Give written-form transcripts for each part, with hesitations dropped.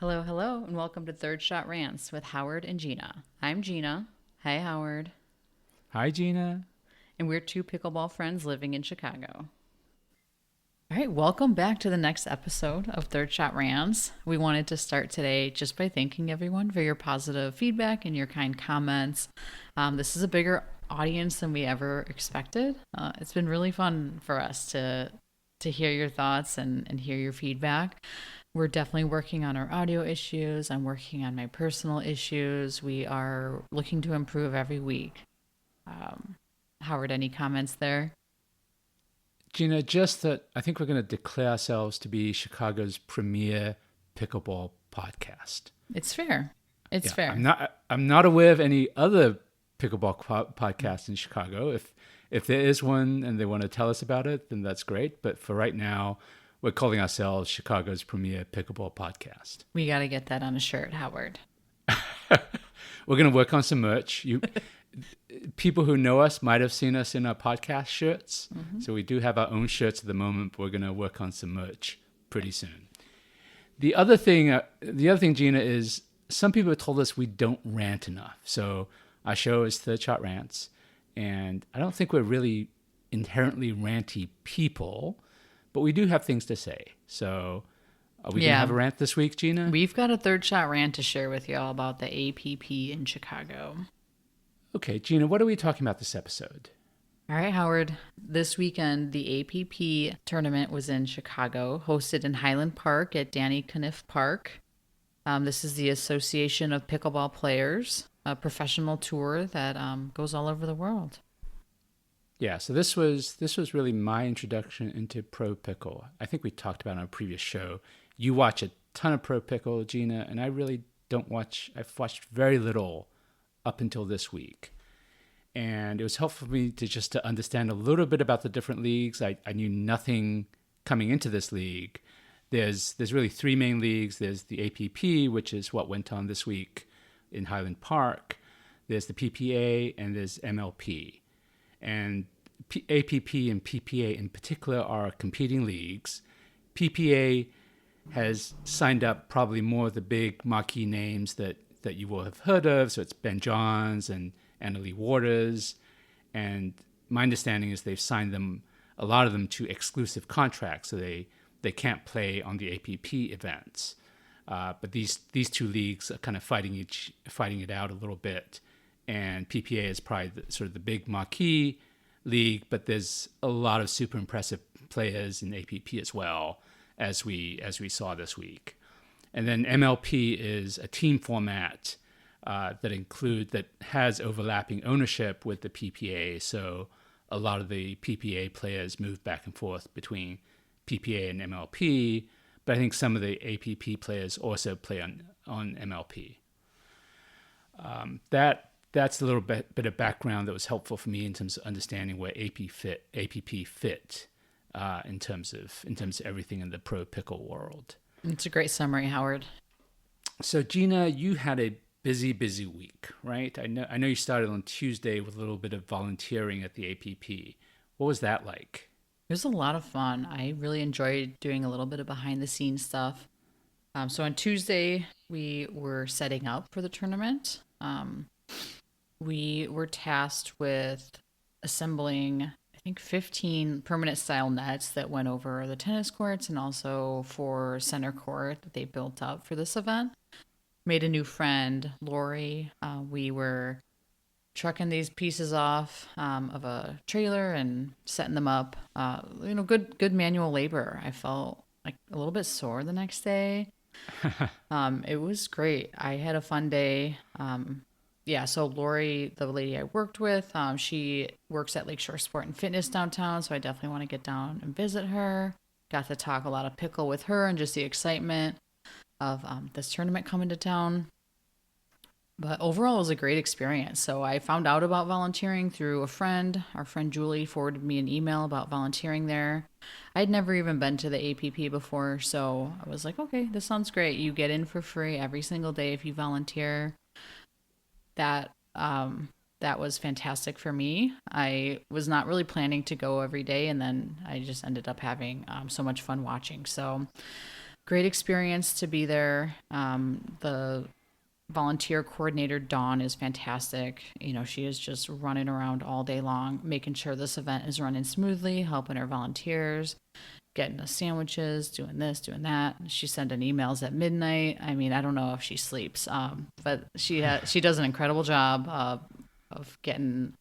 Hello, hello, and welcome to Third Shot Rants with Howard and Gina. I'm Gina. Hi, Howard. Hi, Gina. And we're two pickleball friends living in Chicago. All right, welcome back to the next episode of Third Shot Rants. We wanted to start today just by thanking everyone for your positive feedback and your kind comments. This is a bigger audience than we ever expected. It's been really fun for us to hear your thoughts and hear your feedback. We're definitely working on our audio issues. I'm working on my personal issues. We are looking to improve every week. Howard, any comments there? Gina, just that I think we're going to declare ourselves to be Chicago's premier pickleball podcast. It's fair. It's Yeah, fair. I'm not aware of any other pickleball podcast in Chicago. If there is one and they want to tell us about it, then that's great. But for right now, we're calling ourselves Chicago's premier pickleball podcast. We got to get that on a shirt, Howard. We're going to work on some merch. People who know us might have seen us in our podcast shirts. So we do have our own shirts at the moment, but we're going to work on some merch pretty soon. The other thing, Gina, is some people have told us we don't rant enough. So our show is the Shot Rants, and I don't think we're really inherently ranty people, but we do have things to say. So are we going to have a rant this week, Gina? We've got a third shot rant to share with y'all about the APP in Chicago. Okay, Gina, what are we talking about this episode? All right, Howard. This weekend, the APP tournament was in Chicago, hosted in Highland Park at Danny Caniff Park. This is the Association of Pickleball Players, a professional tour that goes all over the world. Yeah, so this was really my introduction into pro pickle. I think we talked about it on a previous show. You watch a ton of pro pickle, Gina, and I really don't watch. I've watched very little up until this week. And it was helpful for me to understand a little bit about the different leagues. I knew nothing coming into this league. There's really three main leagues. There's the APP, which is what went on this week in Highland Park. There's the PPA, and there's MLP. And APP and PPA in particular are competing leagues. PPA has signed up probably more of the big marquee names that you will have heard of. So it's Ben Johns and Annalie Waters. And my understanding is they've signed a lot of them to exclusive contracts, so they can't play on the APP events. But these two leagues are kind of fighting it out a little bit. And PPA is probably sort of the big marquee league, but there's a lot of super impressive players in APP as well, as we saw this week. And then MLP is a team format that has overlapping ownership with the PPA. So a lot of the PPA players move back and forth between PPA and MLP, but I think some of the APP players also play on MLP. That's a little bit of background that was helpful for me in terms of understanding where APP fit in terms of everything in the pro pickle world. It's a great summary, Howard. So Gina, you had a busy week, right? I know you started on Tuesday with a little bit of volunteering at the APP. What was that like? It was a lot of fun. I really enjoyed doing a little bit of behind the scenes stuff. So on Tuesday, we were setting up for the tournament. We were tasked with assembling, I think, 15 permanent style nets that went over the tennis courts and also for center court that they built up for this event. Made a new friend, Lori. We were trucking these pieces off of a trailer and setting them up. Good manual labor. I felt like a little bit sore the next day. It was great. I had a fun day. So Lori, the lady I worked with, she works at Lakeshore Sport and Fitness downtown, so I definitely want to get down and visit her. Got to talk a lot of pickle with her and just the excitement of this tournament coming to town. But overall, it was a great experience. So I found out about volunteering through a friend. Our friend Julie forwarded me an email about volunteering there. I'd never even been to the APP before, so I was like, okay, this sounds great. You get in for free every single day if you volunteer. That was fantastic for me. I was not really planning to go every day, and then I just ended up having so much fun watching. So Great experience to be there. The volunteer coordinator Dawn is fantastic. She is just running around all day long, making sure this event is running smoothly, helping her volunteers, getting us sandwiches, doing this, doing that. She's sending emails at midnight. I mean, I don't know if she sleeps, but she does an incredible job of getting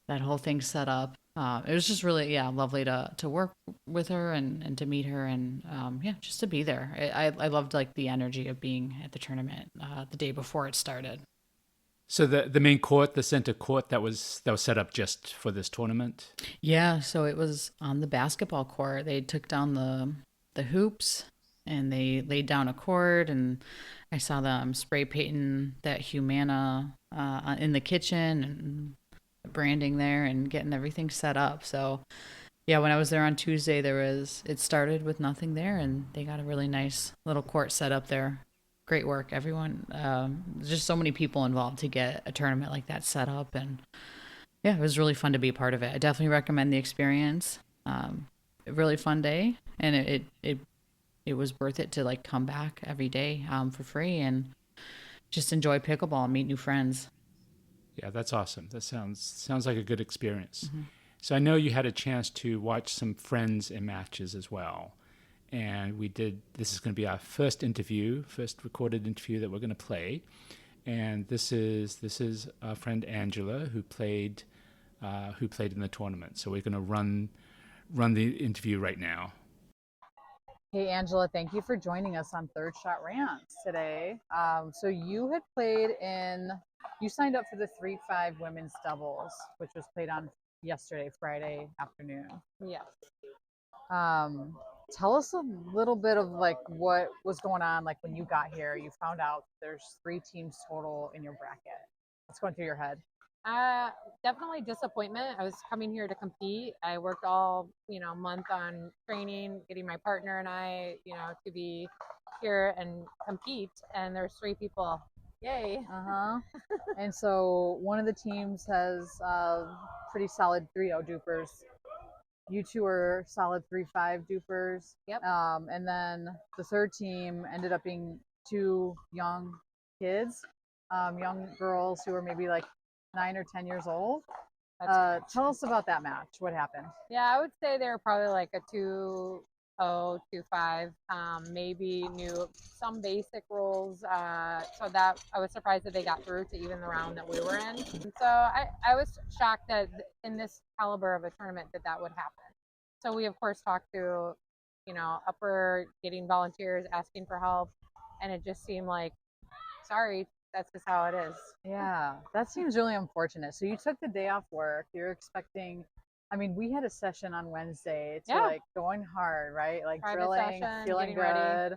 that whole thing set up. It was just really, yeah, lovely to work with her and to meet her and yeah, just to be there. I loved like the energy of being at the tournament the day before it started. So the main court, the center court that was set up just for this tournament. Yeah, so it was on the basketball court. They took down the hoops and they laid down a court, and I saw them spray painting that Humana in the kitchen and branding there and getting everything set up. So yeah, when I was there on Tuesday, it started with nothing there, and they got a really nice little court set up there. Great work, everyone. Just so many people involved to get a tournament like that set up, and yeah, it was really fun to be a part of it. I definitely recommend the experience. A really fun day, and it was worth it to like come back every day for free and just enjoy pickleball and meet new friends. Yeah, that's awesome. That sounds like a good experience. Mm-hmm. So I know you had a chance to watch some friends in matches as well. And we did, this is going to be our first recorded interview that we're going to play. And this is our friend Angela who played in the tournament. So we're going to run the interview right now. Hey Angela, thank you for joining us on Third Shot Rants today. So you signed up for the 3-5 women's doubles, which was played on yesterday, Friday afternoon. Yes. Tell us a little bit of like what was going on, like when you got here. You found out there's 3 teams total in your bracket. What's going through your head? Definitely disappointment. I was coming here to compete. I worked all, month on training, getting my partner and I, to be here and compete. And there's 3 people. Yay. And so one of the teams has pretty solid 3-0 dupers. You 2 are solid 3-5 dupers. Yep. And then the third team ended up being 2 young kids, young girls who were maybe like 9 or 10 years old. Tell us about that match. What happened? Yeah, I would say they were probably like a 2-0, 2-5. Maybe knew some basic rules. So that I was surprised that they got through to even the round that we were in. And so I was shocked that in this caliber of a tournament that would happen. So we of course talked to, upper, getting volunteers, asking for help, and it just seemed like, sorry, that's just how it is. Yeah, that seems really unfortunate. So you took the day off work. You're expecting, I mean, we had a session on Wednesday to like going hard, right? Like private drilling, session, feeling good. ready.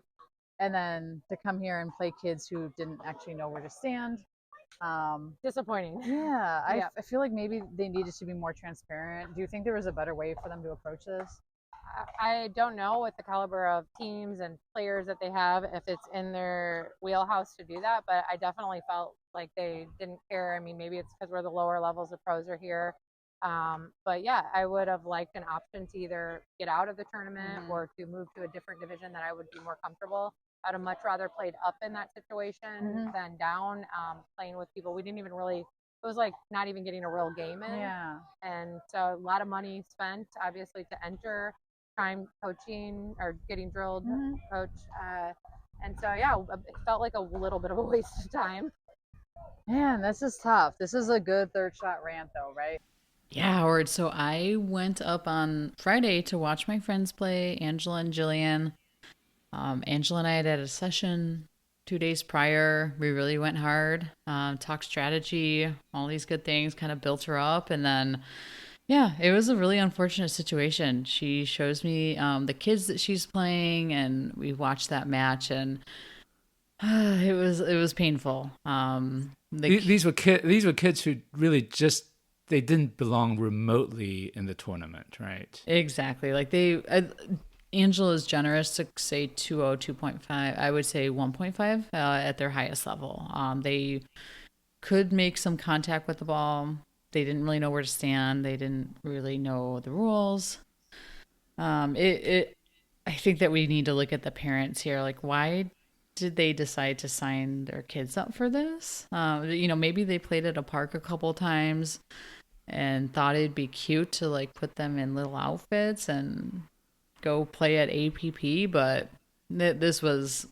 And then to come here and play kids who didn't actually know where to stand. Disappointing. Yeah, I feel like maybe they needed to be more transparent. Do you think there was a better way for them to approach this? I don't know what the caliber of teams and players that they have, if it's in their wheelhouse to do that, but I definitely felt like they didn't care. I mean, maybe it's because we're the lower levels of pros are here. But yeah, I would have liked an option to either get out of the tournament or to move to a different division that I would be more comfortable. I'd have much rather played up in that situation than down, playing with people. We didn't even really, it was like not even getting a real game in. Yeah. And so a lot of money spent, obviously, to enter, time coaching or getting drilled, coach. And so, yeah, it felt like a little bit of a waste of time. Man, this is tough. This is a good third shot rant, though, right? Yeah, Howard. So I went up on Friday to watch my friends play, Angela and Jillian. Angela and I had a session 2 days prior. We really went hard, talked strategy, all these good things, kind of built her up. And then, yeah, it was a really unfortunate situation. She shows me the kids that she's playing, and we watched that match, and it was painful. These were kids who really just, they didn't belong remotely in the tournament, right? Exactly. Like Angela is generous to say 2.0, 2.5. I would say 1.5 at their highest level. They could make some contact with the ball. They didn't really know where to stand. They didn't really know the rules. I think that we need to look at the parents here. Like, why did they decide to sign their kids up for this? Maybe they played at a park a couple times and thought it'd be cute to like put them in little outfits and go play at APP, but this was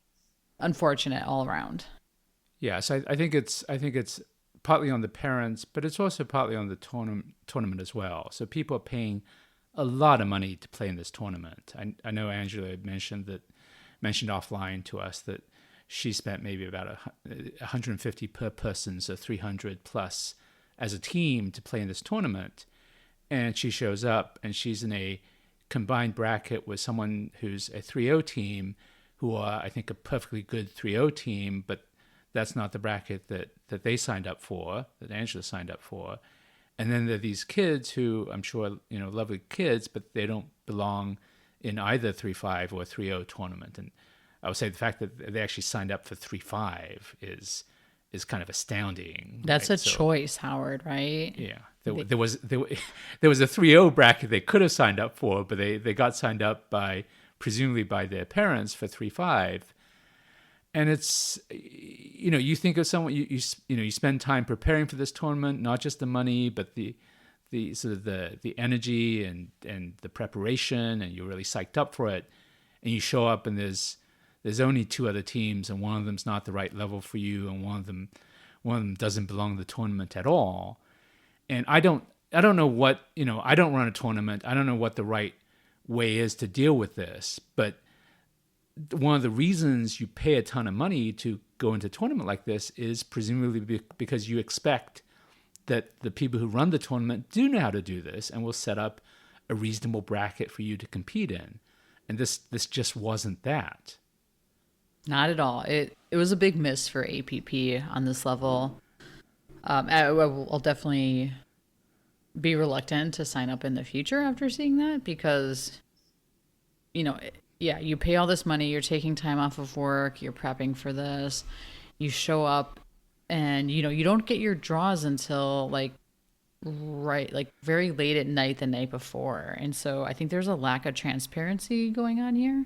unfortunate all around. Yeah, so I think it's partly on the parents, but it's also partly on the tournament as well. So people are paying a lot of money to play in this tournament. I know Angela mentioned offline to us that she spent maybe about 150 per person, so 300 plus as a team to play in this tournament. And she shows up and she's in a combined bracket with someone who's a 3-0 team, who are, I think, a perfectly good 3-0 team, but that's not the bracket that they signed up for, that Angela signed up for. And then there are these kids who I'm sure, lovely kids, but they don't belong in either 3-5 or 3-0 tournament. And I would say the fact that they actually signed up for 3-5 is kind of astounding. That's right? A choice, Howard, right? Yeah. There was a 3-0 bracket they could have signed up for, but they got signed up presumably by their parents for 3-5. And it's, you think of someone, you spend time preparing for this tournament, not just the money, but the sort of the energy and the preparation, and you're really psyched up for it. And you show up and there's only two other teams, and one of them's not the right level for you, and one of them doesn't belong to the tournament at all. And I don't know what, I don't run a tournament. I don't know what the right way is to deal with this, but one of the reasons you pay a ton of money to go into a tournament like this is presumably because you expect that the people who run the tournament do know how to do this and will set up a reasonable bracket for you to compete in. And this just wasn't that. Not at all. It was a big miss for APP on this level. I'll definitely be reluctant to sign up in the future after seeing that because, you pay all this money, you're taking time off of work, you're prepping for this, you show up and, you don't get your draws until very late at night the night before. And so I think there's a lack of transparency going on here.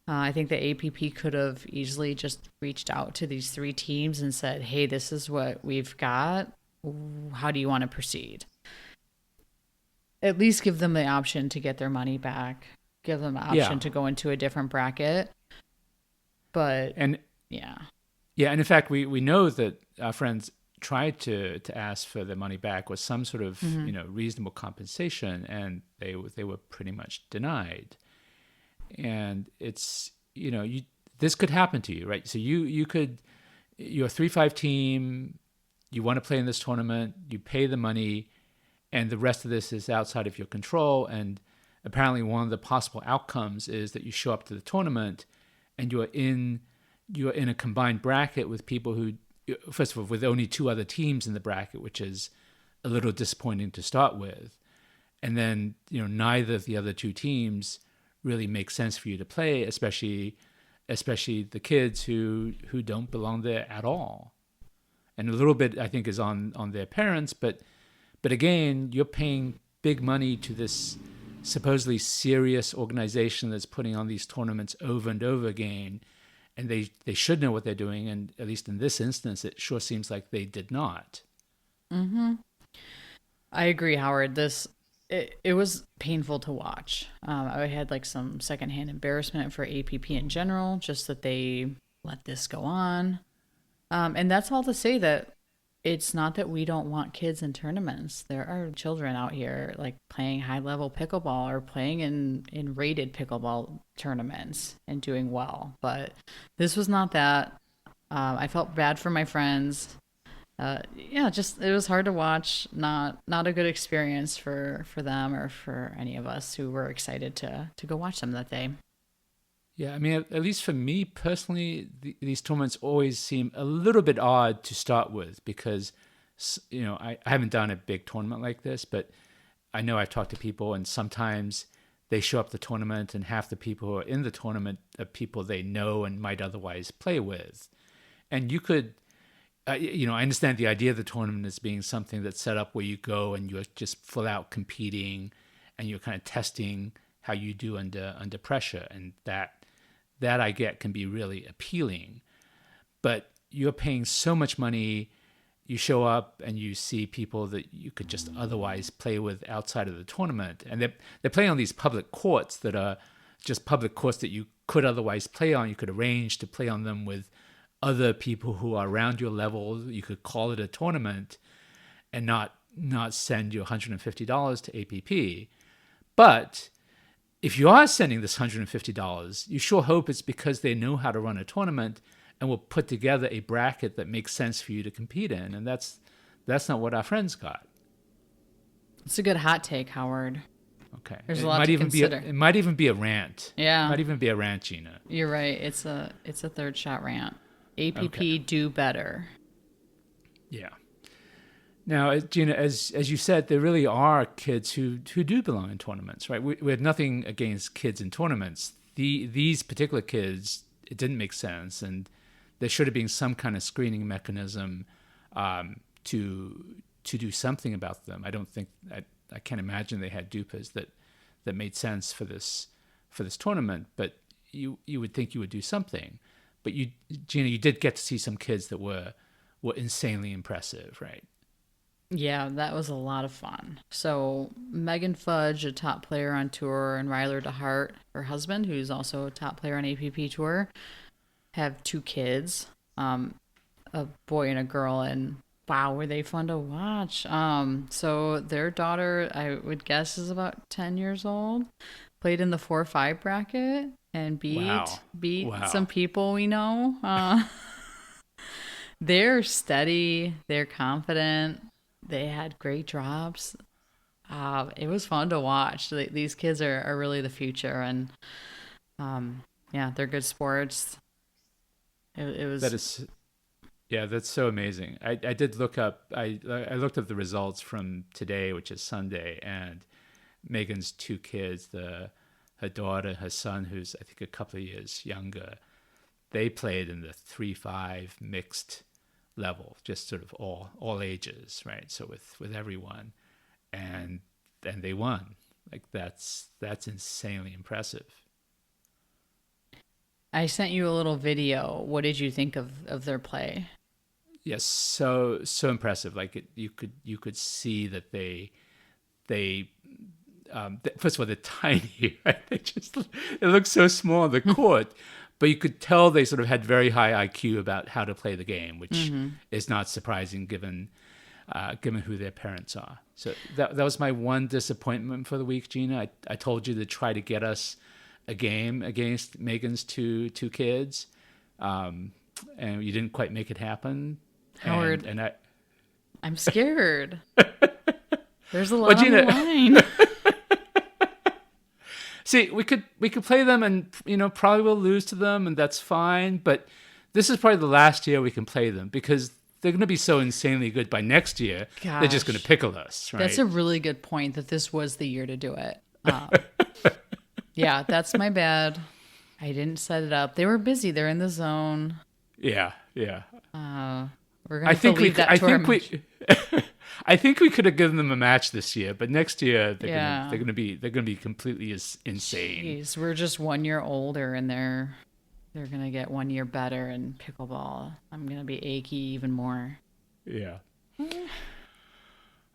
I think the APP could have easily just reached out to these three teams and said, hey, this is what we've got. How do you want to proceed? At least give them the option to get their money back. Give them the option to go into a different bracket. But, yeah. Yeah, and in fact, we know that our friends tried to ask for their money back with some sort of, reasonable compensation, and they were pretty much denied. And it's, this could happen to you, right? So you're a 3-5 team, you want to play in this tournament, you pay the money, and the rest of this is outside of your control. And apparently one of the possible outcomes is that you show up to the tournament and you're in a combined bracket with people who, first of all, with only two other teams in the bracket, which is a little disappointing to start with. And then, neither of the other two teams really makes sense for you to play, especially the kids who don't belong there at all. And a little bit, I think, is on their parents, but again, you're paying big money to this supposedly serious organization that's putting on these tournaments over and over again, and they should know what they're doing, and at least in this instance, it sure seems like they did not. Mm-hmm. I agree, Howard. It was painful to watch. I had some secondhand embarrassment for APP in general, just that they let this go on. And that's all to say that it's not that we don't want kids in tournaments. There are children out here playing high level pickleball or playing in rated pickleball tournaments and doing well. But this was not that. I felt bad for my friends. It was hard to watch. Not a good experience for them or for any of us who were excited to go watch them that day. Yeah, I mean, at least for me personally, these tournaments always seem a little bit odd to start with because, I haven't done a big tournament like this, but I know I've talked to people and sometimes they show up the tournament and half the people who are in the tournament are people they know and might otherwise play with. And you could, I understand the idea of the tournament as being something that's set up where you go and you're just full out competing and you're kind of testing how you do under pressure, and that I get can be really appealing. But you're paying so much money. You show up and you see people that you could just otherwise play with outside of the tournament, and they're playing on these public courts that are just public courts that you could otherwise play on. You could arrange to play on them with other people who are around your level. You could call it a tournament and not send you $150 to APP. But if you are sending this $150, you sure hope it's because they know how to run a tournament and will put together a bracket that makes sense for you to compete in. And that's not what our friends got. It's a good hot take, Howard. Okay. There's a lot to consider. It might even be a rant. Yeah. It might even be a rant, Gina. You're right. It's a third shot rant. APP do better. Yeah. Now, Gina, as you said, there really are kids who do belong in tournaments, right? We had nothing against kids in tournaments. These particular kids, it didn't make sense, and there should have been some kind of screening mechanism to do something about them. I don't think I can't imagine they had dupas that made sense for this tournament, but you would think you would do something. But Gina, you did get to see some kids that were insanely impressive, right? Yeah, that was a lot of fun. So Megan Fudge, a top player on tour, and Ryler DeHart, her husband, who's also a top player on APP tour, have 2 kids, a boy and a girl, and wow, were they fun to watch. So their daughter, I would guess, is about 10 years old, played in the 4-5 bracket and beat some people we know. They're steady, they're confident. They had great drops. It was fun to watch. These kids are really the future, and yeah, they're good sports. It was. That's so amazing. I did look up. I looked up the results from today, which is Sunday, and Megan's 2 kids, her daughter, her son, who's I think a couple of years younger, they played in the 3-5 mixed level, just sort of all ages, right? So with everyone, and they won. Like that's insanely impressive. I sent you a little video. What did you think of their play? Yes, so impressive. Like you could see that they first of all, they're tiny, right? It looks so small on the court. But you could tell they sort of had very high IQ about how to play the game, which is not surprising given who their parents are. So that was my one disappointment for the week, Gina. I told you to try to get us a game against Megan's two kids, and you didn't quite make it happen. Howard, and I'm scared. There's a lot on the line. See, we could play them, and probably we'll lose to them, and that's fine. But this is probably the last year we can play them because they're going to be so insanely good by next year. Gosh, they're just going to pickle us, right? That's a really good point. That this was the year to do it. Yeah, that's my bad. I didn't set it up. They were busy. They're in the zone. Yeah. We're going to leave that to our I think we could have given them a match this year, but next year they're going to be completely insane. Jeez, we're just 1 year older, and they're going to get 1 year better in pickleball. I'm going to be achy even more. Yeah.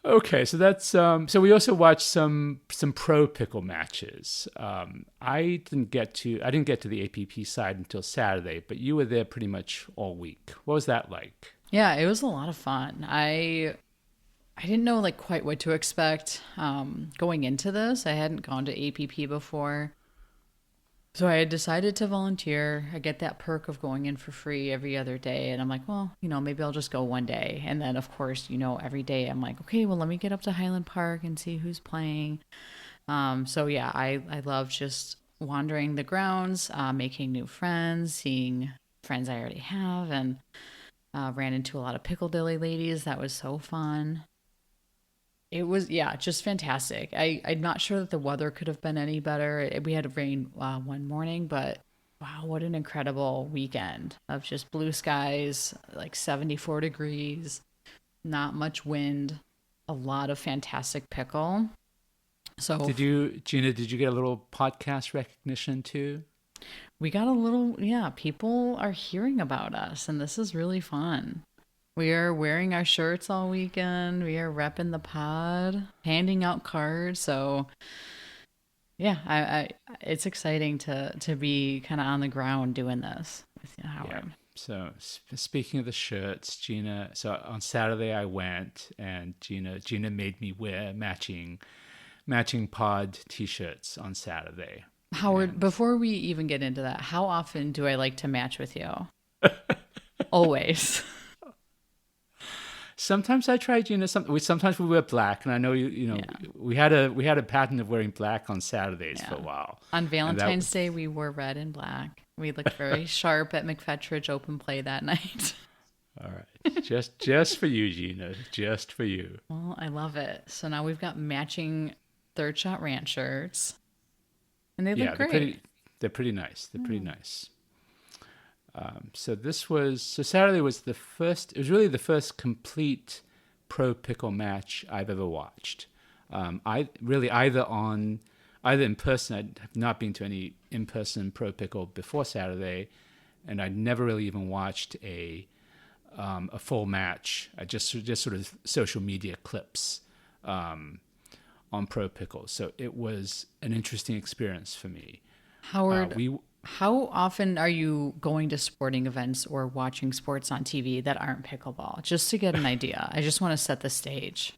Okay, so that's so we also watched some pro pickle matches. I didn't get to the APP side until Saturday, but you were there pretty much all week. What was that like? Yeah, it was a lot of fun. I didn't know quite what to expect going into this. I hadn't gone to APP before. So I had decided to volunteer. I get that perk of going in for free every other day. And I'm like, well, maybe I'll just go one day. And then, of course, every day I'm like, okay, well, let me get up to Highland Park and see who's playing. So, yeah, I love just wandering the grounds, making new friends, seeing friends I already have, and ran into a lot of pickle dilly ladies. That was so fun. It was, just fantastic. I'm not sure that the weather could have been any better. We had rain one morning, but wow, what an incredible weekend of just blue skies, 74 degrees, not much wind, a lot of fantastic pickle. So Gina, did you get a little podcast recognition too? we got a little, yeah, people are hearing about us, and this is really fun. We are wearing our shirts all weekend. We are repping the pod, handing out cards. So yeah, it's exciting to be kind of on the ground doing this with you, Yeah. Howard. So speaking of the shirts, Gina. So on Saturday I went, and Gina made me wear matching pod T-shirts on Saturday. Howard, And before we even get into that, how often do I like to match with you? Always. sometimes I try, Gina. Sometimes we wear black, and I know you know Yeah. we had a pattern of wearing black on Saturdays for a while. On Valentine's Day, we wore red and black. We looked very sharp at McFetridge open play that night. All right, just for you, Gina, just for you. Well, I love it. So now we've got matching Third Shot Rant shirts, and they look great. They're pretty nice. They're pretty nice. So Saturday was the first. It was really the first complete pro pickle match I've ever watched. I really either in person. I have not been to any in-person pro pickle before Saturday, and I'd never really even watched a full match. I just sort of social media clips on pro pickle. So it was an interesting experience for me. Howard, how often are you going to sporting events or watching sports on TV that aren't pickleball? Just to get an idea. I just want to set the stage.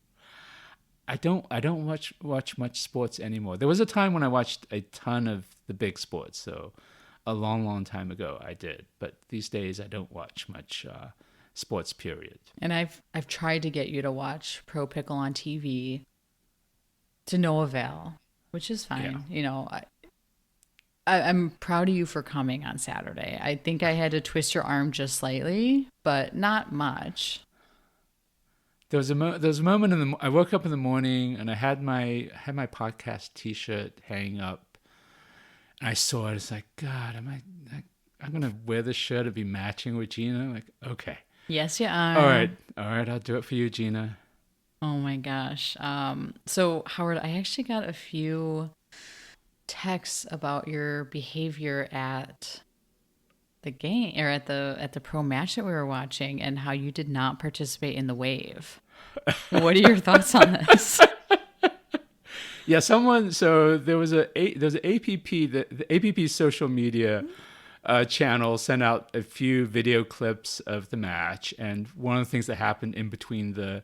I don't watch much sports anymore. There was a time when I watched a ton of the big sports, so a long time ago I did. But these days I don't watch much sports. Period. And I've tried to get you to watch Pro Pickle on TV to no avail, which is fine. Yeah. You know, I'm proud of you for coming on Saturday. I think I had to twist your arm just slightly, but not much. There was a moment I woke up in the morning and I had my podcast T-shirt hanging up, and I saw it. It's like, God, I'm gonna wear this shirt and be matching with Gina. I'm like, okay, Yes, you are. all right, I'll do it for you, Gina. Oh my gosh. So Howard, I actually got a few texts about your behavior at the game or at the pro match that we were watching, and how you did not participate in the waive. What are your thoughts on this? Yeah, so there was an APP, the APP social media channel sent out a few video clips of the match, and one of the things that happened in between the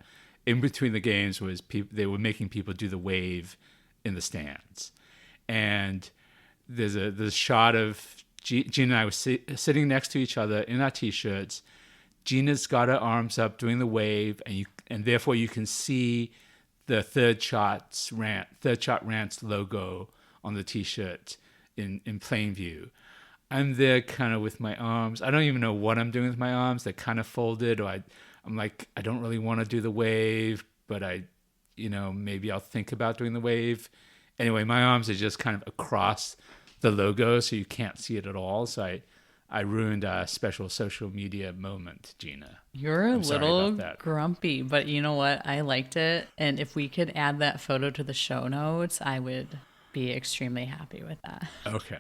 games was they were making people do the wave in the stands. And there's a shot of Gina and I were sitting next to each other in our T-shirts. Gina's got her arms up doing the wave, and therefore you can see the Third Shot Rant's logo on the T-shirt in plain view. I'm there kind of with my arms. I don't even know what I'm doing with my arms. They're kind of folded, or I'm like, I don't really want to do the wave, but maybe I'll think about doing the wave. Anyway, my arms are just kind of across the logo, so you can't see it at all. So I ruined a special social media moment, Gina. You're a little grumpy, but you know what? I liked it. And if we could add that photo to the show notes, I would be extremely happy with that. Okay,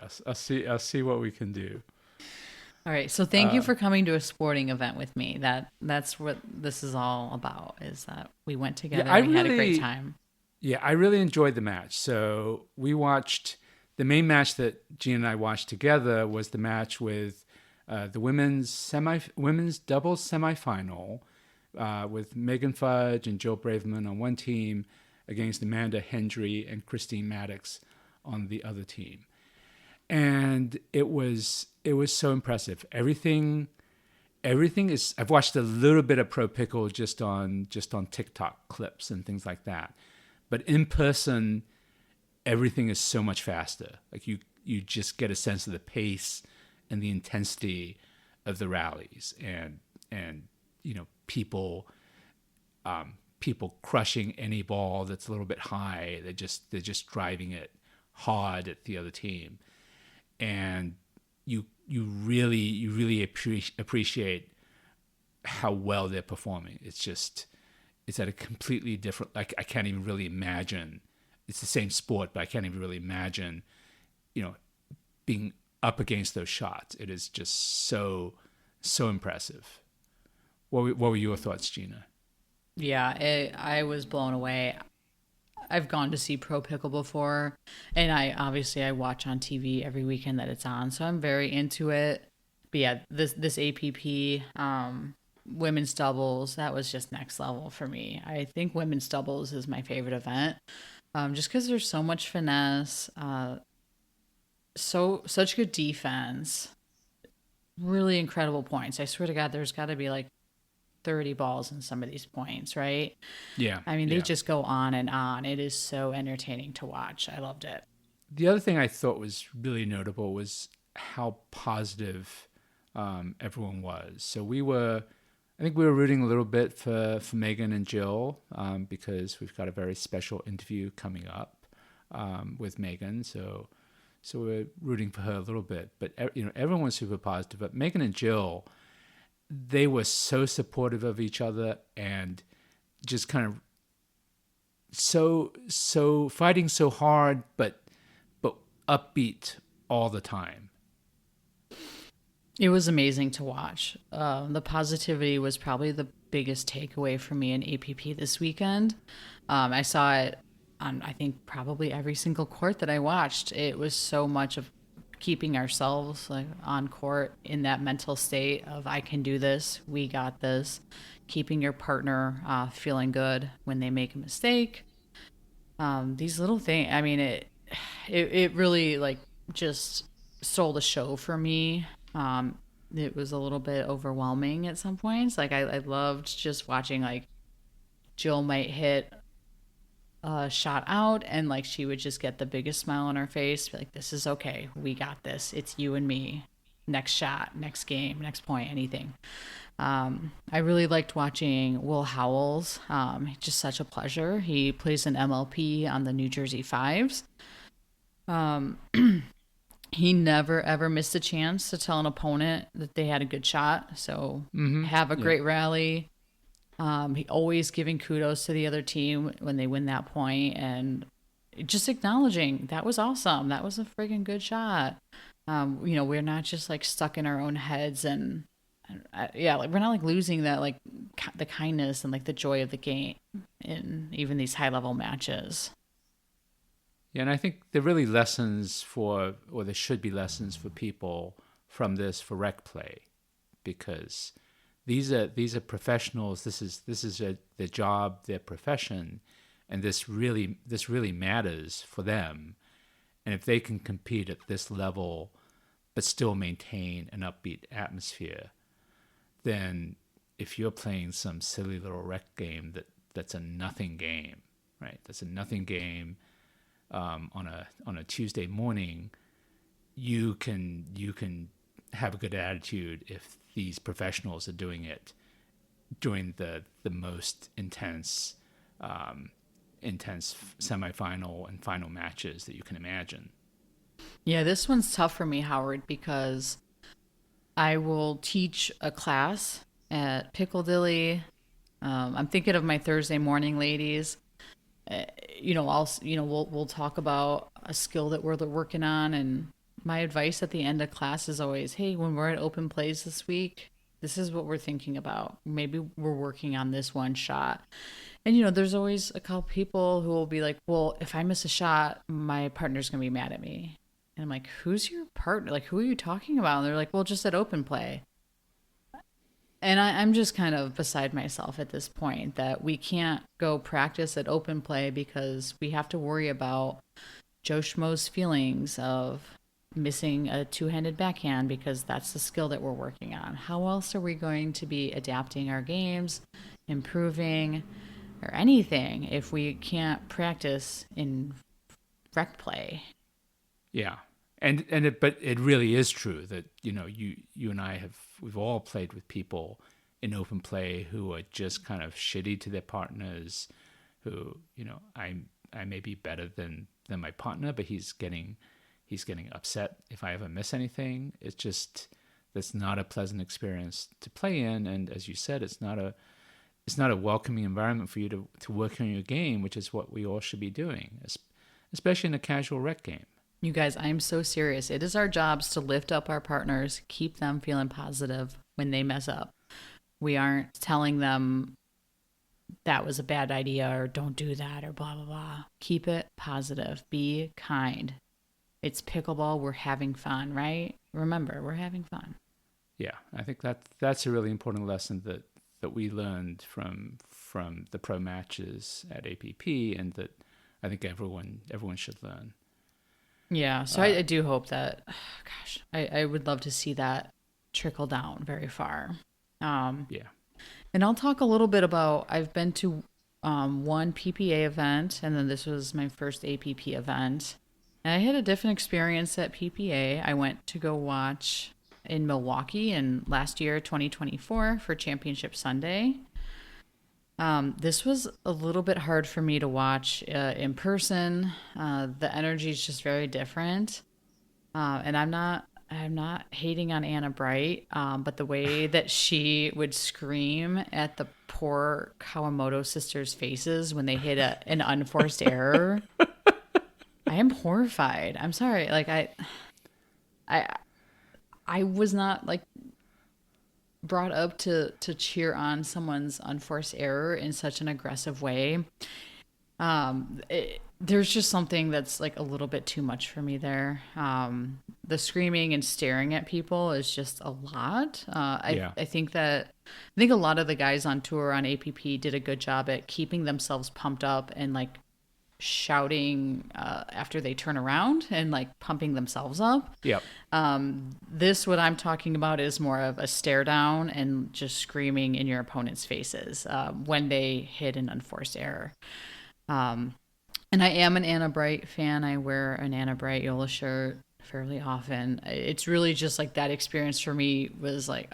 I'll see what we can do. All right. So thank you for coming to a sporting event with me. That's what this is all about, is that we went together and we had a great time. Yeah, I really enjoyed the match. So we watched the main match that Gina and I watched together was the match with the women's doubles semifinal with Megan Fudge and Jill Braverman on one team against Amanda Hendry and Christine Maddox on the other team. And it was so impressive. Everything is. I've watched a little bit of Pro Pickle just on TikTok clips and things like that. But in person, everything is so much faster. Like you just get a sense of the pace and the intensity of the rallies, and people crushing any ball that's a little bit high. They're just driving it hard at the other team, and you really appreciate how well they're performing. It's at a completely different, like, I can't even really imagine it's the same sport, but I can't even really imagine, being up against those shots. It is just so impressive. What were your thoughts, Gina? Yeah, I was blown away. I've gone to see pro pickle before, and I watch on TV every weekend that it's on, so I'm very into it. But yeah, this APP women's doubles, that was just next level for me. I think women's doubles is my favorite event, just because there's so much finesse, such good defense, really incredible points. I swear to God, there's got to be like 30 balls in some of these points, right? Yeah. I mean, they just go on and on. It is so entertaining to watch. I loved it. The other thing I thought was really notable was how positive everyone was. So I think we were rooting a little bit for Megan and Jill because we've got a very special interview coming up with Megan. So we're rooting for her a little bit. But everyone was super positive. But Megan and Jill, they were so supportive of each other and just kind of so fighting so hard, but upbeat all the time. It was amazing to watch. The positivity was probably the biggest takeaway for me in APP this weekend. I saw it on, I think, probably every single court that I watched. It was so much of keeping ourselves like on court in that mental state of I can do this, we got this, keeping your partner feeling good when they make a mistake. These little things, I mean, it really like just stole the show for me. It was a little bit overwhelming at some points. Like I loved just watching like Jill might hit a shot out and like she would just get the biggest smile on her face, be like, this is okay, we got this, it's you and me, next shot, next game, next point, anything. I really liked watching Will Howells. Just such a pleasure. He plays an MLP on the New Jersey Fives. He never ever missed a chance to tell an opponent that they had a good shot. So have a great rally. He always giving kudos to the other team when they win that point and just acknowledging that was awesome. That was a friggin' good shot. We're not just like stuck in our own heads and like we're not like losing that like the kindness and like the joy of the game in even these high level matches. Yeah, and I think there are really lessons or there should be lessons for people from this for rec play, because these are professionals. This is their job, their profession, and this really matters for them. And if they can compete at this level, but still maintain an upbeat atmosphere, then if you're playing some silly little rec game that's a nothing game, right? That's a nothing game. On a Tuesday morning, you can have a good attitude if these professionals are doing it during the most intense semifinal and final matches that you can imagine. Yeah, this one's tough for me, Howard, because I will teach a class at Pickledilly. I'm thinking of my Thursday morning ladies. We'll talk about a skill that we're working on, and my advice at the end of class is always, hey, when we're at open plays this week, this is what we're thinking about. Maybe we're working on this one shot. And there's always a couple people who will be like, well, if I miss a shot, my partner's gonna be mad at me. And I'm like, who's your partner? Like, who are you talking about? And they're like, well, just at open play. And I'm just kind of beside myself at this point that we can't go practice at open play because we have to worry about Joe Schmo's feelings of missing a two-handed backhand because that's the skill that we're working on. How else are we going to be adapting our games, improving, or anything if we can't practice in rec play? Yeah. But it really is true that, you and I we've all played with people in open play who are just kind of shitty to their partners, who, I may be better than my partner, but he's getting upset if I ever miss anything. That's not a pleasant experience to play in. And as you said, it's not a welcoming environment for you to work on your game, which is what we all should be doing. especially in a casual rec game. You guys, I am so serious. It is our jobs to lift up our partners, keep them feeling positive when they mess up. We aren't telling them that was a bad idea or don't do that or blah, blah, blah. Keep it positive. Be kind. It's pickleball. We're having fun, right? Remember, we're having fun. Yeah, I think that's a really important lesson that we learned from the pro matches at APP, and that I think everyone should learn. Yeah, so I do hope that, gosh, I would love to see that trickle down very far. Yeah. And I'll talk a little bit about, I've been to one PPA event, and then this was my first APP event. And I had a different experience at PPA. I went to go watch in Milwaukee in last year, 2024, for Championship Sunday. This was a little bit hard for me to watch in person. The energy is just very different. And I'm not hating on Anna Bright, but the way that she would scream at the poor Kawamoto sisters' faces when they hit an unforced error, I am horrified. I'm sorry. Like I was not like brought up to cheer on someone's unforced error in such an aggressive way. There's just something that's like a little bit too much for me there. The screaming and staring at people is just a lot. I think a lot of the guys on tour on APP did a good job at keeping themselves pumped up and like shouting after they turn around and like pumping themselves up. Yep. What I'm talking about is more of a stare down and just screaming in your opponent's faces when they hit an unforced error. And I am an Anna Bright fan. I wear an Anna Bright Yola shirt fairly often. It's really just like that experience for me was like,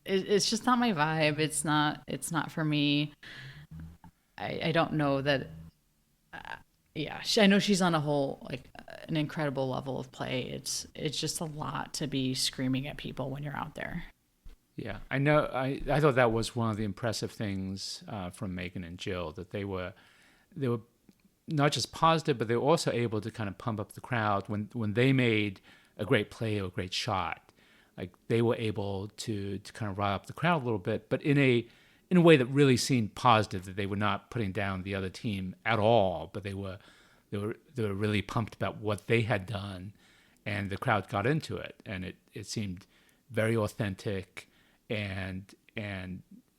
it's just not my vibe. It's not for me. I don't know that. I know she's on a whole like an incredible level of play. It's just a lot to be screaming at people when you're out there. Yeah, I know. I thought that was one of the impressive things from Megan and Jill, that they were not just positive, but they were also able to kind of pump up the crowd when they made a great play or a great shot. Like they were able to kind of rile up the crowd a little bit, but in a way that really seemed positive, that they were not putting down the other team at all, but they were really pumped about what they had done, and the crowd got into it, and it seemed very authentic and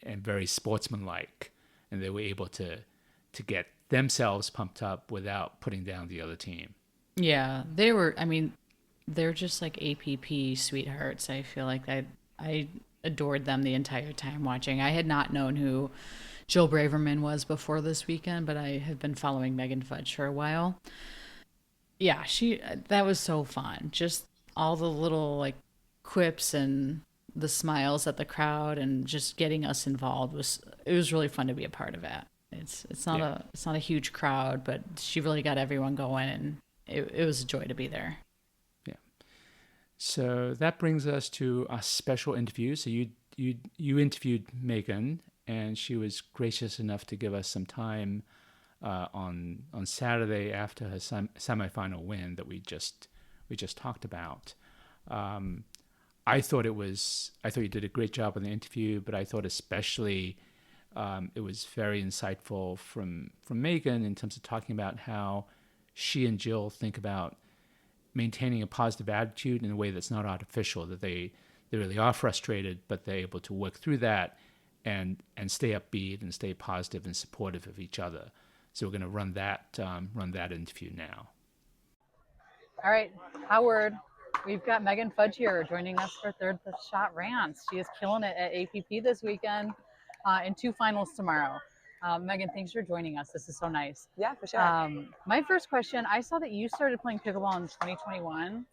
very sportsmanlike, and they were able to get themselves pumped up without putting down the other team. Yeah, they were. I mean, they're just like APP sweethearts. I feel like I adored them the entire time watching. I had not known who Jill Braverman was before this weekend, but I have been following Megan Fudge for a while. Yeah, that was so fun. Just all the little like quips and the smiles at the crowd and just getting us involved was really fun to be a part of it. It's not a huge crowd, but she really got everyone going, and it was a joy to be there. Yeah. So that brings us to a special interview. So you interviewed Megan, and she was gracious enough to give us some time on Saturday after her semifinal win that we just talked about. I thought you did a great job on the interview, but I thought especially it was very insightful from Megan in terms of talking about how she and Jill think about maintaining a positive attitude in a way that's not artificial, that they really are frustrated, but they're able to work through that and stay upbeat and stay positive and supportive of each other. So we're going to run that interview now. All right, Howard, we've got Megan Fudge here joining us for Third Shot Rant. She is killing it at APP this weekend and 2 finals tomorrow. Megan, thanks for joining us. This is so nice. Yeah, for sure. My first question, I saw that you started playing pickleball in 2021.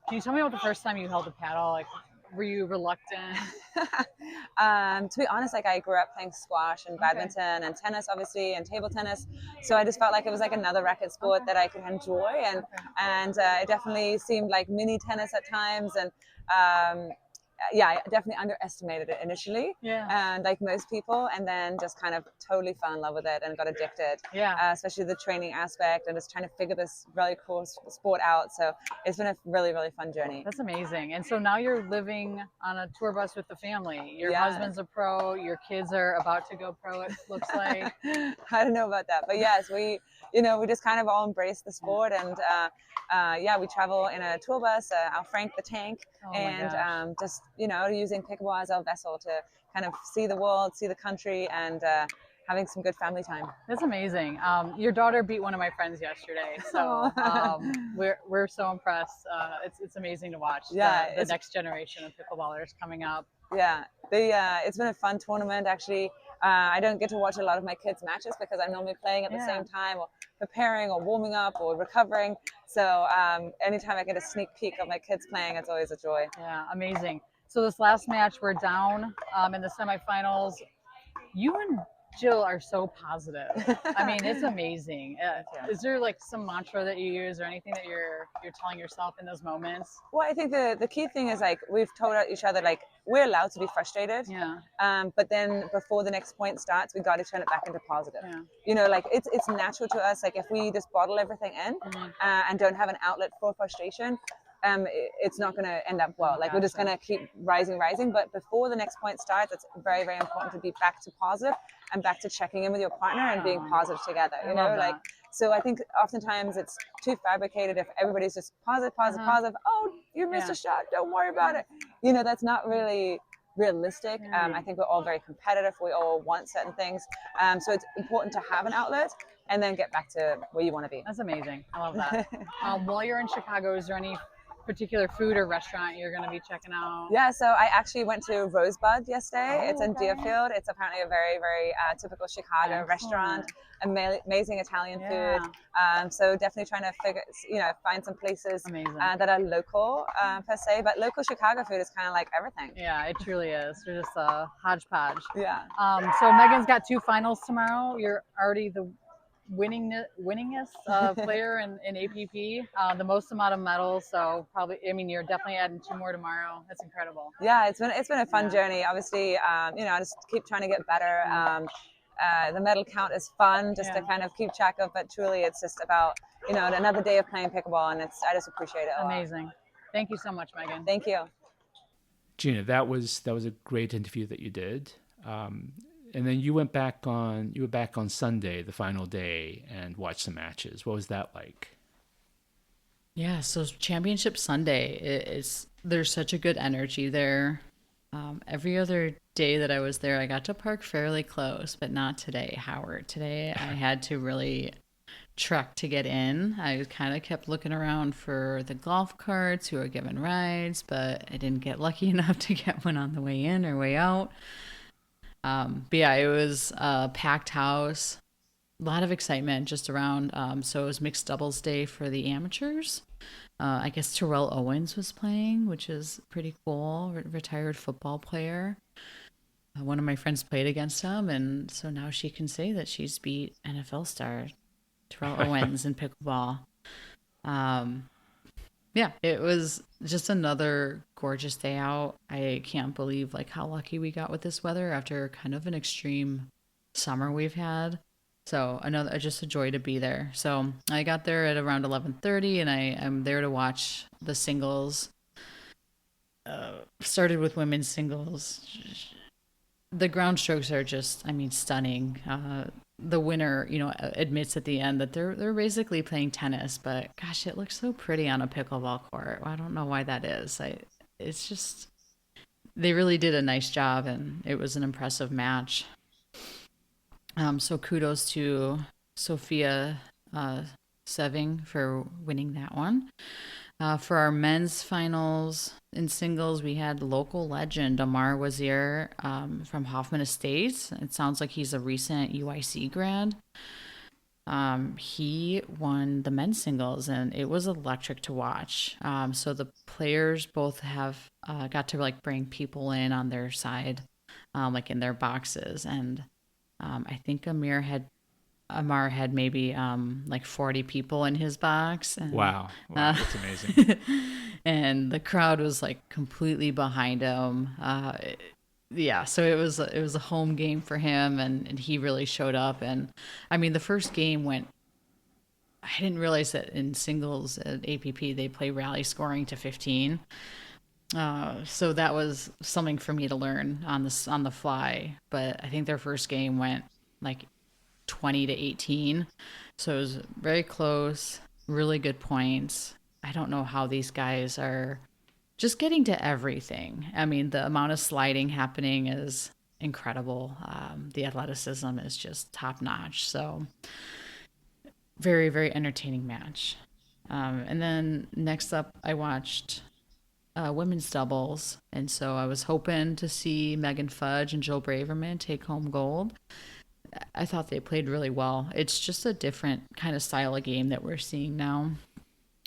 Can you tell me about the first time you held a paddle? Like, were you reluctant? To be honest, like I grew up playing squash and badminton and tennis, obviously, and table tennis. So I just felt like it was like another racket sport that I could enjoy, and it definitely seemed like mini tennis at times. And yeah, I definitely underestimated it initially, Yeah. and like most people, and then just kind of totally fell in love with it and got addicted. Yeah. Especially the training aspect and just trying to figure this really cool sport out. So it's been a really, really fun journey. That's amazing. And so now you're living on a tour bus with the family. Your Yeah. husband's a pro. Your kids are about to go pro, it looks like. I don't know about that, but yes, we just kind of all embrace the sport, and yeah, we travel in a tour bus, our Frank the Tank, Oh my and gosh. just using pickleball as our vessel to kind of see the world, see the country, and having some good family time. That's amazing. Your daughter beat one of my friends yesterday, so we're so impressed. It's amazing to watch. Yeah, the next generation of pickleballers coming up. Yeah, it's been a fun tournament actually. I don't get to watch a lot of my kids' matches because I'm normally playing at the same time, or preparing, or warming up, or recovering. So anytime I get a sneak peek of my kids playing, it's always a joy. Yeah, amazing. So this last match, we're down in the semifinals. You and Jill are so positive. I mean, it's amazing. Is there like some mantra that you use, or anything that you're telling yourself in those moments? Well, I think the key thing is like we've told each other like we're allowed to be frustrated. Yeah. But then before the next point starts, we got to turn it back into positive. Yeah. Like it's natural to us. Like if we just bottle everything in and don't have an outlet for frustration, it's not going to end up well. Like we're just going to keep rising. But before the next point starts, it's very, very important to be back to positive and back to checking in with your partner and being positive together. Like. So I think oftentimes it's too fabricated if everybody's just positive. Oh, you missed a shot. Don't worry about it. That's not really realistic. I think we're all very competitive. We all want certain things. So it's important to have an outlet and then get back to where you want to be. That's amazing. I love that. While you're in Chicago, is there any particular food or restaurant you're going to be checking out? Yeah, so I actually went to Rosebud yesterday. It's in Deerfield. It's apparently a very, very typical Chicago restaurant. Amazing Italian food. So definitely trying to find some places that are local per se. But local Chicago food is kind of like everything. Yeah, it truly is. They're just a hodgepodge. Yeah. So Megan's got 2 finals tomorrow. You're already the winningest player in APP, the most amount of medals. So probably, I mean, you're definitely adding 2 more tomorrow. That's incredible. Yeah, it's been a fun journey. Obviously, I just keep trying to get better. The medal count is fun just to kind of keep track of, but truly it's just about another day of playing pickleball, and I just appreciate it a lot. Amazing. Thank you so much, Megan. Thank you, Gina. That was a great interview that you did. And then you were back on Sunday, the final day, and watched some matches. What was that like? Yeah, so Championship Sunday, there's such a good energy there. Every other day that I was there, I got to park fairly close, but not today, Howard. Today, I had to really trek to get in. I kind of kept looking around for the golf carts who were giving rides, but I didn't get lucky enough to get one on the way in or way out. But yeah, it was a packed house, a lot of excitement just around. So it was mixed doubles day for the amateurs. I guess Terrell Owens was playing, which is pretty cool. Retired football player. One of my friends played against him, and so now she can say that she's beat NFL star Terrell Owens in pickleball. Yeah, it was just another gorgeous day out. I can't believe like how lucky we got with this weather after kind of an extreme summer we've had. So just a joy to be there. So I got there at around 11:30, and I'm there to watch the singles. Started with women's singles. The ground strokes are just, I mean, stunning. The winner, admits at the end that they're basically playing tennis, but gosh, it looks so pretty on a pickleball court. I don't know why that is. It's just, they really did a nice job, and it was an impressive match. So kudos to Sophia Seving for winning that one. For our men's finals in singles, we had local legend Amar Wazir from Hoffman Estates. It sounds like he's a recent UIC grad. He won the men's singles, and it was electric to watch. So the players both have got to like bring people in on their side, like in their boxes, and I think Amir had Amar had maybe like 40 people in his box. And, Wow, that's amazing. and the crowd was like completely behind him. Yeah, so it was a home game for him, and he really showed up. And I mean, the first game went. I didn't realize that in singles at APP they play rally scoring to 15. So that was something for me to learn on the fly. But I think their first game went like 20 to 18. So it was very close, really good points. I don't know how these guys are just getting to everything. I mean, the amount of sliding happening is incredible. The athleticism is just top notch. So very, very entertaining match. And then next up, I watched women's doubles. And so I was hoping to see Megan Fudge and Jill Braverman take home gold. I thought they played really well. It's just a different kind of style of game that we're seeing now.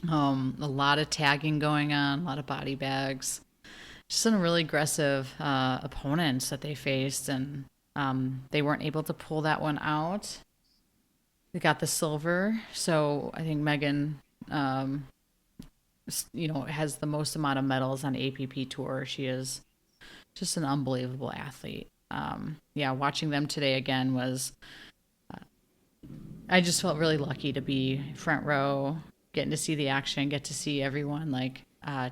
A lot of tagging going on, a lot of body bags. Just some really aggressive opponents that they faced, and they weren't able to pull that one out. They got the silver, so I think Megan, has the most amount of medals on APP Tour. She is just an unbelievable athlete. Watching them today again was, I just felt really lucky to be front row, getting to see the action, get to see everyone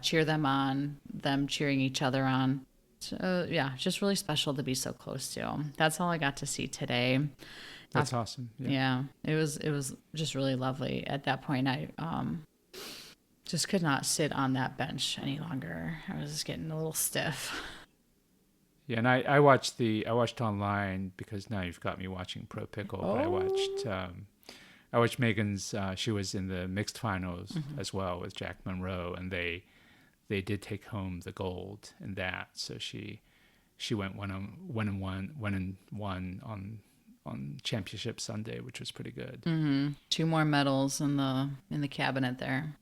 cheer them on, them cheering each other on. So, just really special to be so close to. That's all I got to see today. That's awesome. Yeah, it was just really lovely. At that point, I just could not sit on that bench any longer. I was just getting a little stiff. Yeah, and I watched online because now you've got me watching Pro Pickle. Oh. But I watched Megan's. She was in the mixed finals as well with Jack Monroe, and they did take home the gold in that. So she went one and one on Championship Sunday, which was pretty good. Mm-hmm. 2 more medals in the cabinet there.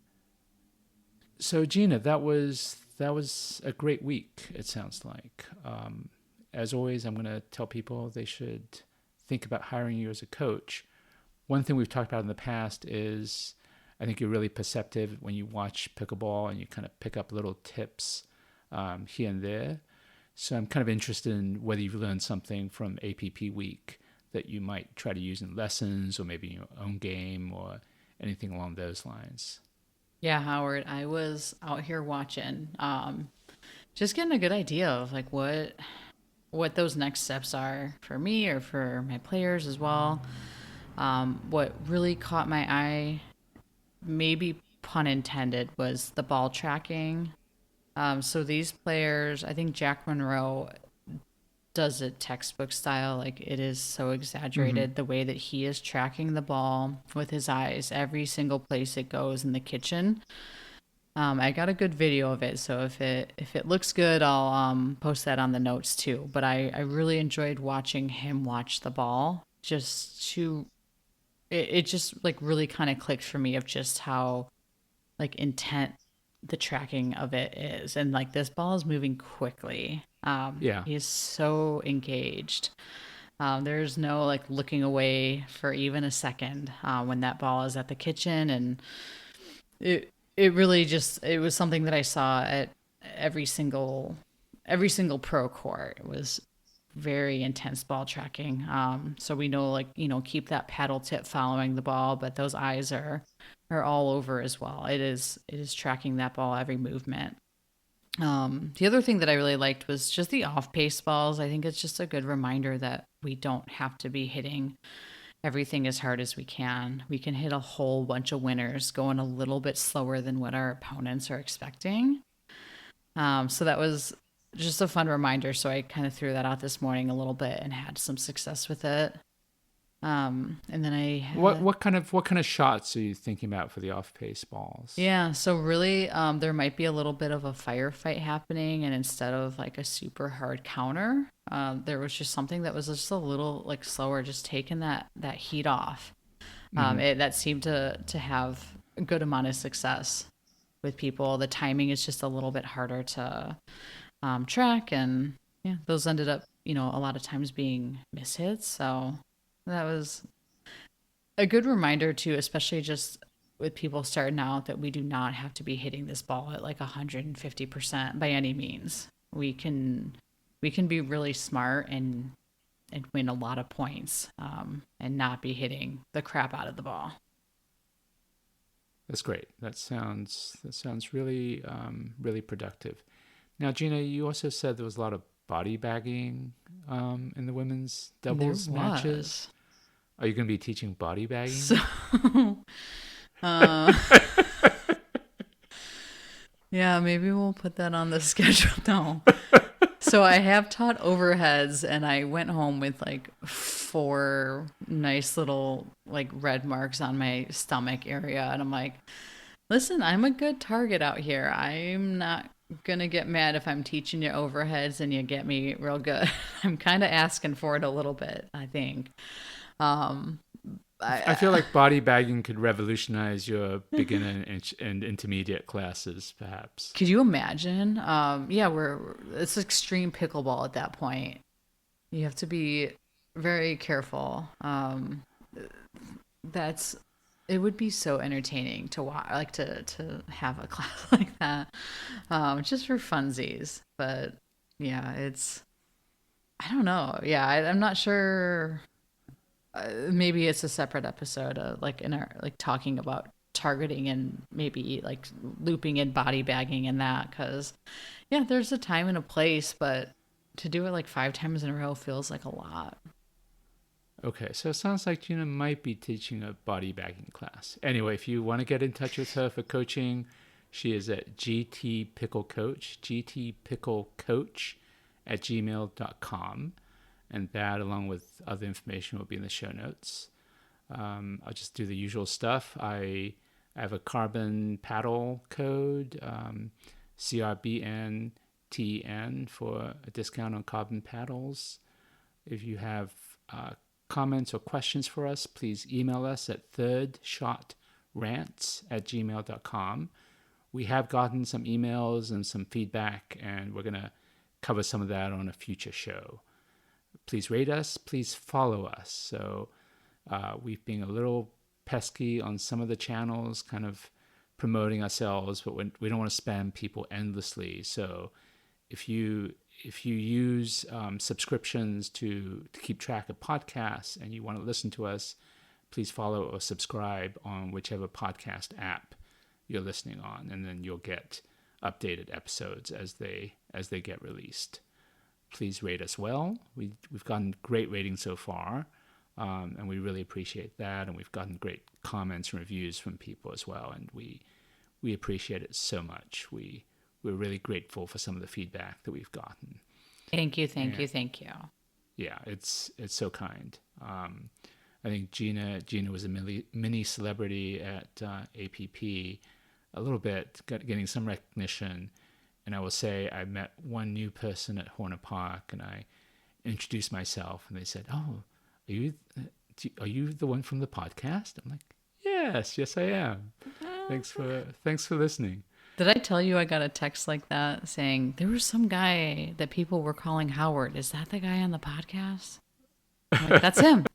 So Gina, that was a great week. It sounds like. As always, I'm going to tell people they should think about hiring you as a coach. One thing we've talked about in the past is I think you're really perceptive when you watch pickleball and you kind of pick up little tips here and there. So I'm kind of interested in whether you've learned something from APP week that you might try to use in lessons or maybe in your own game or anything along those lines. Yeah, Howard, I was out here watching, just getting a good idea of like what those next steps are for me or for my players as well. What really caught my eye, maybe pun intended, was the ball tracking. So these players, I think Jack Monroe does it textbook style. Like, it is so exaggerated the way that he is tracking the ball with his eyes every single place it goes in the kitchen. I got a good video of it, so if it looks good, I'll post that on the notes too. But I really enjoyed watching him watch the ball. It just like really kind of clicked for me of just how like intent the tracking of it is, and like this ball is moving quickly. He's so engaged. There's no like looking away for even a second when that ball is at the kitchen, and it really just, it was something that I saw at every single pro court. It was very intense ball tracking. So we know, like, keep that paddle tip following the ball, but those eyes are all over as well. It is tracking that ball every movement. The other thing that I really liked was just the off-pace balls. I think it's just a good reminder that we don't have to be hitting everything as hard as we can. We can hit a whole bunch of winners going a little bit slower than what our opponents are expecting. So that was just a fun reminder. So I kind of threw that out this morning a little bit and had some success with it. And then I had, what kind of shots are you thinking about for the off-pace balls? Yeah, so really, there might be a little bit of a firefight happening, and instead of like a super hard counter, there was just something that was just a little like slower, just taking that heat off. That seemed to have a good amount of success with people. The timing is just a little bit harder to track, and yeah, those ended up, a lot of times being mishits. So that was A good reminder too, especially just with people starting out, that we do not have to be hitting this ball at like 150% by any means. We can be really smart and win a lot of points, and not be hitting the crap out of the ball. That's great. That sounds really really productive. Now, Gina, you also said there was a lot of body bagging in the women's doubles There matches. was. Are you going to be teaching body bagging? So, uh, yeah, maybe we'll put that on the schedule. No. So I have taught overheads, and I went home with like 4 nice little like red marks on my stomach area. And I'm like, listen, I'm a good target out here. I'm not gonna get mad if I'm teaching you overheads and you get me real good. I'm kind of asking for it a little bit, I think. Um, I feel like body bagging could revolutionize your beginner and intermediate classes, perhaps. Could you imagine? Yeah, it's extreme pickleball at that point. You have to be very careful. That's It would be so entertaining to watch, like to have a class like that, just for funsies. But yeah, I don't know. Yeah, I'm not sure. Maybe it's a separate episode of like in our like talking about targeting and maybe like looping in body bagging and that, because yeah, there's a time and a place, but to do it like 5 times in a row feels like a lot. Okay, so it sounds like Gina might be teaching a body bagging class. Anyway, if you want to get in touch with her for coaching, she is at gtpicklecoach, gtpicklecoach@gmail.com. And that, along with other information, will be in the show notes. I'll just do the usual stuff. I have a carbon paddle code, CRBNTN, for a discount on carbon paddles. If you have comments or questions for us, please email us at thirdshotrants@gmail.com. We have gotten some emails and some feedback, and we're going to cover some of that on a future show. Please rate us. Please follow us. So we've been a little pesky on some of the channels, kind of promoting ourselves, but we don't want to spam people endlessly. So if you use subscriptions to keep track of podcasts and you want to listen to us, please follow or subscribe on whichever podcast app you're listening on, and then you'll get updated episodes as they get released. Please rate us well. We've gotten great ratings so far, and we really appreciate that. And we've gotten great comments and reviews from people as well, and we appreciate it so much. We're really grateful for some of the feedback that we've gotten. Thank you. Yeah, it's so kind. I think Gina was a mini celebrity at APP, a little bit, getting some recognition. And I will say I met one new person at Horner Park, and I introduced myself, and they said, "Oh, are you the one from the podcast?" I'm like, "Yes, I am. Thanks for listening." Did I tell you I got a text like that saying there was some guy that people were calling Howard? Is that the guy on the podcast? I'm like, that's him.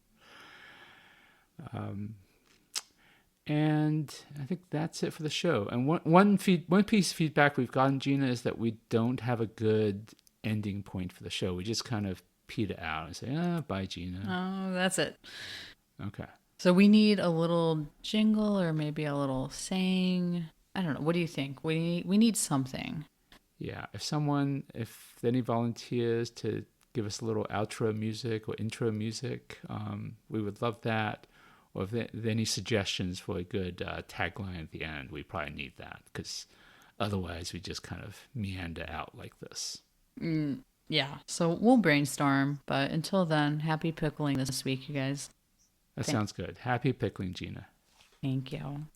And I think that's it for the show. And one piece of feedback we've gotten, Gina, is that we don't have a good ending point for the show. We just kind of peter out and say, bye, Gina. Oh, that's it. Okay. So we need a little jingle or maybe a little saying. I don't know. What do you think? We need something. Yeah. If any volunteers to give us a little outro music or intro music, we would love that. Or if there are any suggestions for a good tagline at the end, we probably need that, because otherwise we just kind of meander out like this. Yeah, so we'll brainstorm, but until then, happy pickling this week, you guys. That sounds good. Happy pickling, Gina. Thank you.